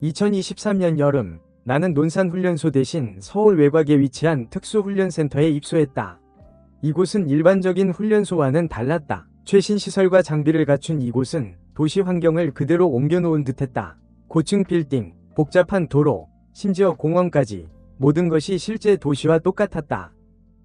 2023년 여름, 나는 논산훈련소 대신 서울 외곽에 위치한 특수훈련센터에 입소했다. 이곳은 일반적인 훈련소와는 달랐다. 최신 시설과 장비를 갖춘 이곳은 도시 환경을 그대로 옮겨놓은 듯했다. 고층 빌딩, 복잡한 도로, 심지어 공원까지 모든 것이 실제 도시와 똑같았다.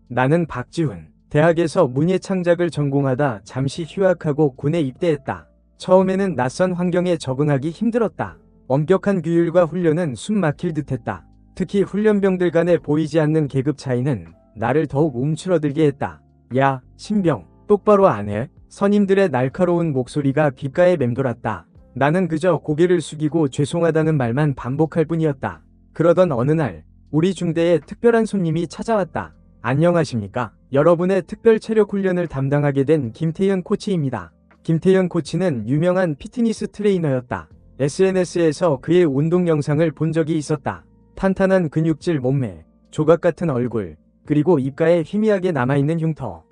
나는 박지훈, 대학에서 문예창작을 전공하다 잠시 휴학하고 군에 입대했다. 처음에는 낯선 환경에 적응하기 힘들었다. 엄격한 규율과 훈련은 숨 막힐 듯했다. 특히 훈련병들 간에 보이지 않는 계급 차이는 나를 더욱 움츠러들게 했다. 야, 신병, 똑바로 안 해? 선임들의 날카로운 목소리가 귓가에 맴돌았다. 나는 그저 고개를 숙이고 죄송하다는 말만 반복할 뿐이었다. 그러던 어느 날, 우리 중대에 특별한 손님이 찾아왔다. 안녕하십니까? 여러분의 특별 체력 훈련을 담당하게 된 김태현 코치입니다. 김태현 코치는 유명한 피트니스 트레이너였다. SNS에서 그의 운동 영상을 본 적이 있었다. 탄탄한 근육질 몸매, 조각 같은 얼굴, 그리고 입가에 희미하게 남아있는 흉터.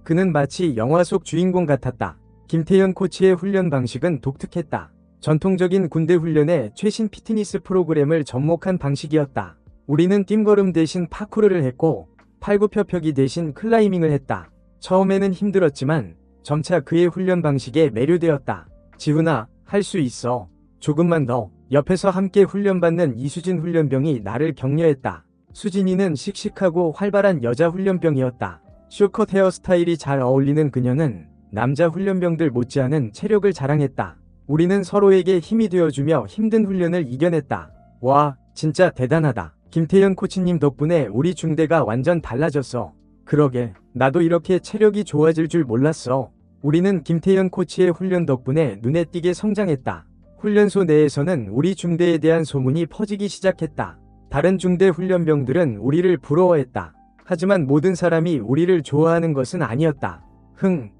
그는 마치 영화 속 주인공 같았다. 김태현 코치의 훈련 방식은 독특했다. 전통적인 군대 훈련의 최신 피트니스 프로그램을 접목한 방식이었다. 우리는 뜀걸음 대신 파쿠르를 했고 팔굽혀펴기 대신 클라이밍을 했다. 처음에는 힘들었지만 점차 그의 훈련 방식에 매료되었다. 지훈아, 할 수 있어. 조금만 더. 옆에서 함께 훈련받는 이수진 훈련병이 나를 격려했다. 수진이는 씩씩하고 활발한 여자 훈련병이었다. 쇼컷 헤어스타일이 잘 어울리는 그녀는 남자 훈련병들 못지않은 체력을 자랑했다. 우리는 서로에게 힘이 되어주며 힘든 훈련을 이겨냈다. 와, 진짜 대단하다. 김태현 코치님 덕분에 우리 중대가 완전 달라졌어. 그러게, 나도 이렇게 체력이 좋아질 줄 몰랐어. 우리는 김태현 코치의 훈련 덕분에 눈에 띄게 성장했다. 훈련소 내에서는 우리 중대에 대한 소문이 퍼지기 시작했다. 다른 중대 훈련병들은 우리를 부러워했다. 하지만 모든 사람이 우리를 좋아하는 것은 아니었다.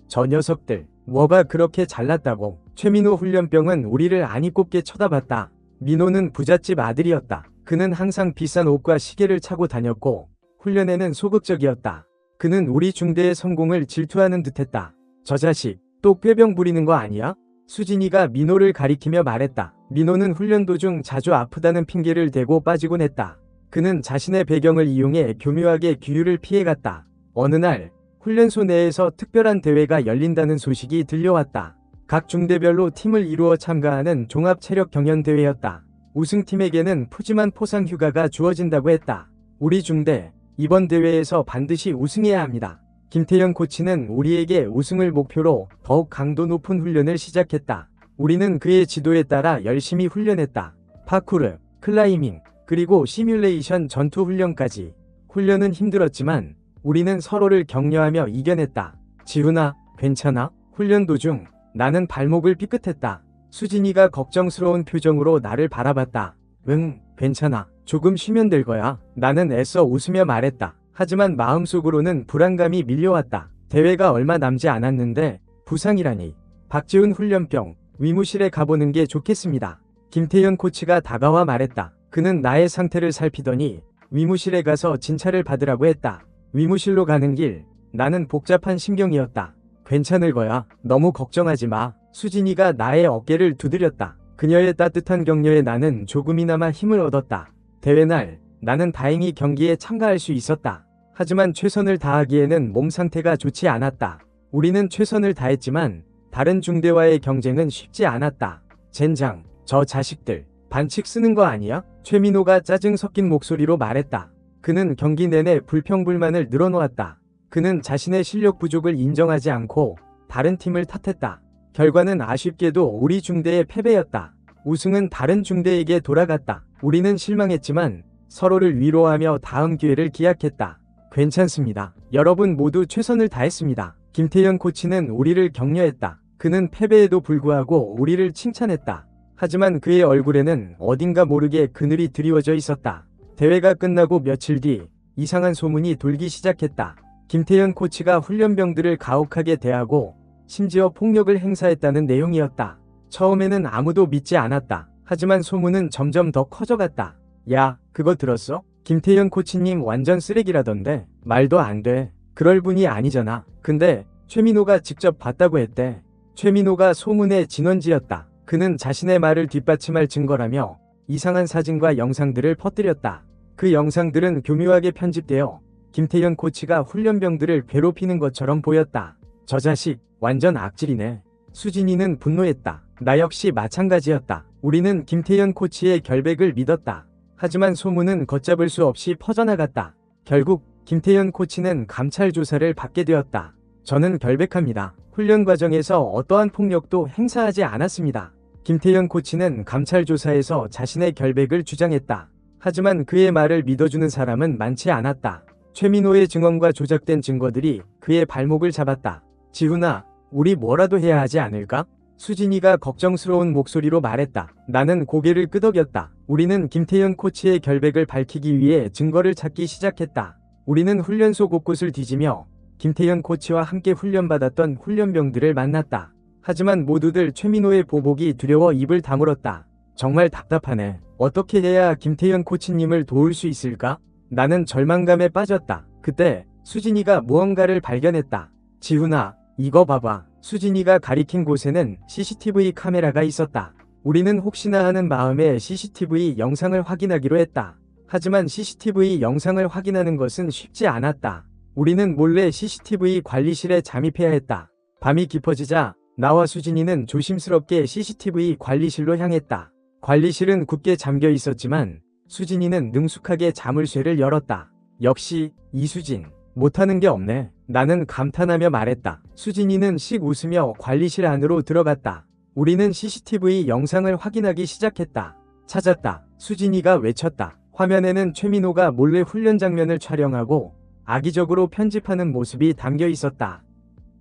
저 녀석들, 뭐가 그렇게 잘났다고. 최민호 훈련병은 우리를 아니꼽게 쳐다봤다. 민호는 부잣집 아들이었다. 그는 항상 비싼 옷과 시계를 차고 다녔고 훈련에는 소극적이었다. 그는 우리 중대의 성공을 질투하는 듯했다. 저 자식, 또 꾀병 부리는 거 아니야? 수진이가 민호를 가리키며 말했다. 민호는 훈련 도중 자주 아프다는 핑계를 대고 빠지곤 했다. 그는 자신의 배경을 이용해 교묘하게 규율을 피해갔다. 어느 날 훈련소 내에서 특별한 대회가 열린다는 소식이 들려왔다. 각 중대별로 팀을 이루어 참가하는 종합체력경연대회였다. 우승팀에게는 푸짐한 포상 휴가가 주어진다고 했다. 우리 중대, 이번 대회에서 반드시 우승해야 합니다. 김태현 코치는 우리에게 우승을 목표로 더욱 강도 높은 훈련을 시작했다. 우리는 그의 지도에 따라 열심히 훈련했다. 파쿠르, 클라이밍, 그리고 시뮬레이션 전투 훈련까지. 훈련은 힘들었지만 우리는 서로를 격려하며 이겨냈다. 지훈아, 괜찮아? 훈련 도중 나는 발목을 삐끗했다. 수진이가 걱정스러운 표정으로 나를 바라봤다. 응, 괜찮아. 조금 쉬면 될 거야. 나는 애써 웃으며 말했다. 하지만 마음속으로는 불안감이 밀려왔다. 대회가 얼마 남지 않았는데 부상이라니. 박지훈 훈련병, 위무실에 가보는 게 좋겠습니다. 김태현 코치가 다가와 말했다. 그는 나의 상태를 살피더니 위무실에 가서 진찰을 받으라고 했다. 위무실로 가는 길, 나는 복잡한 심경이었다. 괜찮을 거야. 너무 걱정하지 마. 수진이가 나의 어깨를 두드렸다. 그녀의 따뜻한 격려에 나는 조금이나마 힘을 얻었다. 대회 날, 나는 다행히 경기에 참가할 수 있었다. 하지만 최선을 다하기에는 몸 상태가 좋지 않았다. 우리는 최선을 다했지만 다른 중대와의 경쟁은 쉽지 않았다. 젠장, 저 자식들, 반칙 쓰는 거 아니야? 최민호가 짜증 섞인 목소리로 말했다. 그는 경기 내내 불평불만을 늘어놓았다. 그는 자신의 실력 부족을 인정하지 않고 다른 팀을 탓했다. 결과는 아쉽게도 우리 중대의 패배였다. 우승은 다른 중대에게 돌아갔다. 우리는 실망했지만 서로를 위로하며 다음 기회를 기약했다. 괜찮습니다. 여러분 모두 최선을 다했습니다. 김태현 코치는 우리를 격려했다. 그는 패배에도 불구하고 우리를 칭찬했다. 하지만 그의 얼굴에는 어딘가 모르게 그늘이 드리워져 있었다. 대회가 끝나고 며칠 뒤 이상한 소문이 돌기 시작했다. 김태현 코치가 훈련병들을 가혹하게 대하고 심지어 폭력을 행사했다는 내용이었다. 처음에는 아무도 믿지 않았다. 하지만 소문은 점점 더 커져갔다. 야, 그거 들었어? 김태현 코치님 완전 쓰레기라던데. 말도 안 돼. 그럴 분이 아니잖아. 근데 최민호가 직접 봤다고 했대. 최민호가 소문의 진원지였다. 그는 자신의 말을 뒷받침할 증거라며 이상한 사진과 영상들을 퍼뜨렸다. 그 영상들은 교묘하게 편집되어 김태현 코치가 훈련병들을 괴롭히는 것처럼 보였다. 저 자식 완전 악질이네. 수진이는 분노했다. 나 역시 마찬가지였다. 우리는 김태현 코치의 결백을 믿었다. 하지만 소문은 걷잡을 수 없이 퍼져나갔다. 결국 김태현 코치는 감찰 조사를 받게 되었다. 저는 결백합니다. 훈련 과정에서 어떠한 폭력도 행사하지 않았습니다. 김태현 코치는 감찰 조사에서 자신의 결백을 주장했다. 하지만 그의 말을 믿어주는 사람은 많지 않았다. 최민호의 증언과 조작된 증거들이 그의 발목을 잡았다. 지훈아, 우리 뭐라도 해야 하지 않을까? 수진이가 걱정스러운 목소리로 말했다. 나는 고개를 끄덕였다. 우리는 김태현 코치의 결백을 밝히기 위해 증거를 찾기 시작했다. 우리는 훈련소 곳곳을 뒤지며 김태현 코치와 함께 훈련받았던 훈련병들을 만났다. 하지만 모두들 최민호의 보복이 두려워 입을 다물었다. 정말 답답하네. 어떻게 해야 김태현 코치님을 도울 수 있을까? 나는 절망감에 빠졌다. 그때 수진이가 무언가를 발견했다. 지훈아, 이거 봐봐. 수진이가 가리킨 곳에는 CCTV 카메라가 있었다. 우리는 혹시나 하는 마음에 CCTV 영상을 확인하기로 했다. 하지만 CCTV 영상을 확인하는 것은 쉽지 않았다. 우리는 몰래 CCTV 관리실에 잠입해야 했다. 밤이 깊어지자 나와 수진이는 조심스럽게 CCTV 관리실로 향했다. 관리실은 굳게 잠겨 있었지만 수진이는 능숙하게 자물쇠를 열었다. 역시 이수진, 못하는 게 없네. 나는 감탄하며 말했다. 수진이는 씩 웃으며 관리실 안으로 들어갔다. 우리는 CCTV 영상을 확인하기 시작했다. 찾았다. 수진이가 외쳤다. 화면에는 최민호가 몰래 훈련 장면을 촬영하고 악의적으로 편집하는 모습이 담겨 있었다.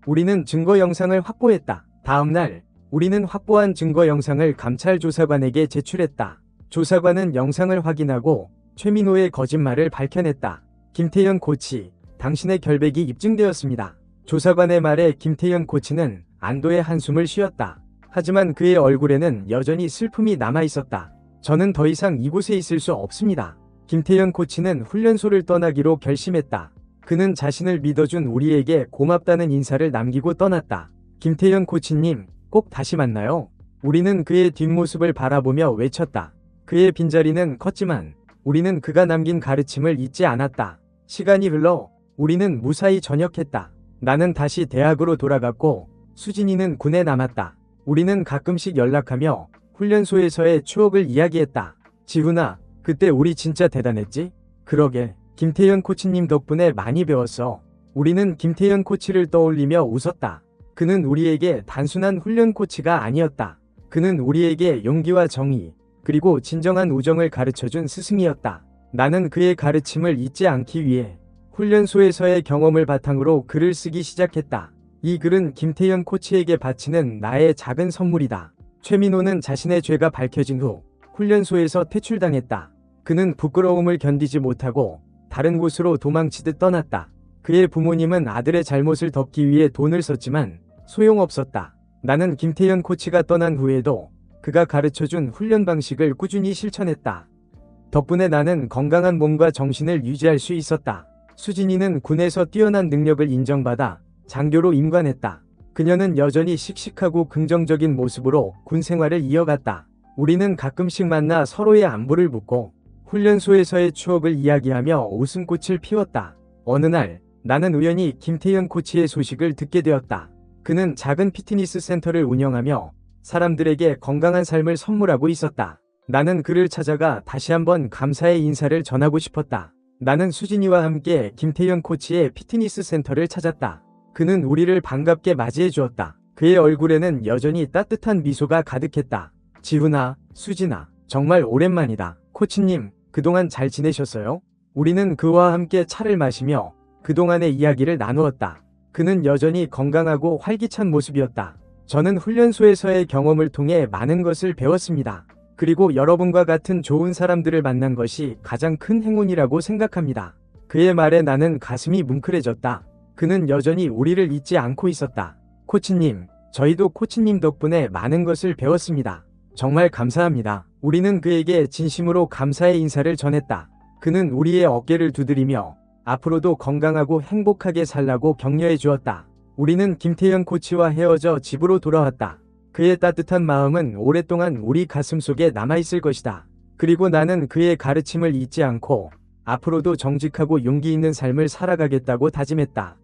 우리는 증거 영상을 확보했다. 다음 날 우리는 확보한 증거 영상을 감찰 조사관에게 제출했다. 조사관은 영상을 확인하고 최민호의 거짓말을 밝혀냈다. 김태현 코치, 당신의 결백이 입증되었습니다. 조사관의 말에 김태현 코치는 안도의 한숨을 쉬었다. 하지만 그의 얼굴에는 여전히 슬픔이 남아있었다. 저는 더 이상 이곳에 있을 수 없습니다. 김태현 코치는 훈련소를 떠나기로 결심했다. 그는 자신을 믿어준 우리에게 고맙다는 인사를 남기고 떠났다. 김태현 코치님, 꼭 다시 만나요. 우리는 그의 뒷모습을 바라보며 외쳤다. 그의 빈자리는 컸지만 우리는 그가 남긴 가르침을 잊지 않았다. 시간이 흘러 우리는 무사히 전역했다. 나는 다시 대학으로 돌아갔고 수진이는 군에 남았다. 우리는 가끔씩 연락하며 훈련소에서의 추억을 이야기했다. 지훈아, 그때 우리 진짜 대단했지? 그러게, 김태현 코치님 덕분에 많이 배웠어. 우리는 김태현 코치를 떠올리며 웃었다. 그는 우리에게 단순한 훈련 코치가 아니었다. 그는 우리에게 용기와 정의, 그리고 진정한 우정을 가르쳐준 스승이었다. 나는 그의 가르침을 잊지 않기 위해 훈련소에서의 경험을 바탕으로 글을 쓰기 시작했다. 이 글은 김태현 코치에게 바치는 나의 작은 선물이다. 최민호는 자신의 죄가 밝혀진 후 훈련소에서 퇴출당했다. 그는 부끄러움을 견디지 못하고 다른 곳으로 도망치듯 떠났다. 그의 부모님은 아들의 잘못을 덮기 위해 돈을 썼지만 소용없었다. 나는 김태현 코치가 떠난 후에도 그가 가르쳐준 훈련 방식을 꾸준히 실천했다. 덕분에 나는 건강한 몸과 정신을 유지할 수 있었다. 수진이는 군에서 뛰어난 능력을 인정받아 장교로 임관했다. 그녀는 여전히 씩씩하고 긍정적인 모습으로 군 생활을 이어갔다. 우리는 가끔씩 만나 서로의 안부를 묻고 훈련소에서의 추억을 이야기하며 웃음꽃을 피웠다. 어느 날 나는 우연히 김태현 코치의 소식을 듣게 되었다. 그는 작은 피트니스 센터를 운영하며 사람들에게 건강한 삶을 선물하고 있었다. 나는 그를 찾아가 다시 한번 감사의 인사를 전하고 싶었다. 나는 수진이와 함께 김태현 코치의 피트니스 센터를 찾았다. 그는 우리를 반갑게 맞이해 주었다. 그의 얼굴에는 여전히 따뜻한 미소가 가득했다. 지훈아, 수진아, 정말 오랜만이다. 코치님, 그동안 잘 지내셨어요? 우리는 그와 함께 차를 마시며 그동안의 이야기를 나누었다. 그는 여전히 건강하고 활기찬 모습이었다. 저는 훈련소에서의 경험을 통해 많은 것을 배웠습니다. 그리고 여러분과 같은 좋은 사람들을 만난 것이 가장 큰 행운이라고 생각합니다. 그의 말에 나는 가슴이 뭉클해졌다. 그는 여전히 우리를 잊지 않고 있었다. 코치님, 저희도 코치님 덕분에 많은 것을 배웠습니다. 정말 감사합니다. 우리는 그에게 진심으로 감사의 인사를 전했다. 그는 우리의 어깨를 두드리며 앞으로도 건강하고 행복하게 살라고 격려해 주었다. 우리는 김태현 코치와 헤어져 집으로 돌아왔다. 그의 따뜻한 마음은 오랫동안 우리 가슴속에 남아있을 것이다. 그리고 나는 그의 가르침을 잊지 않고 앞으로도 정직하고 용기 있는 삶을 살아가겠다고 다짐했다.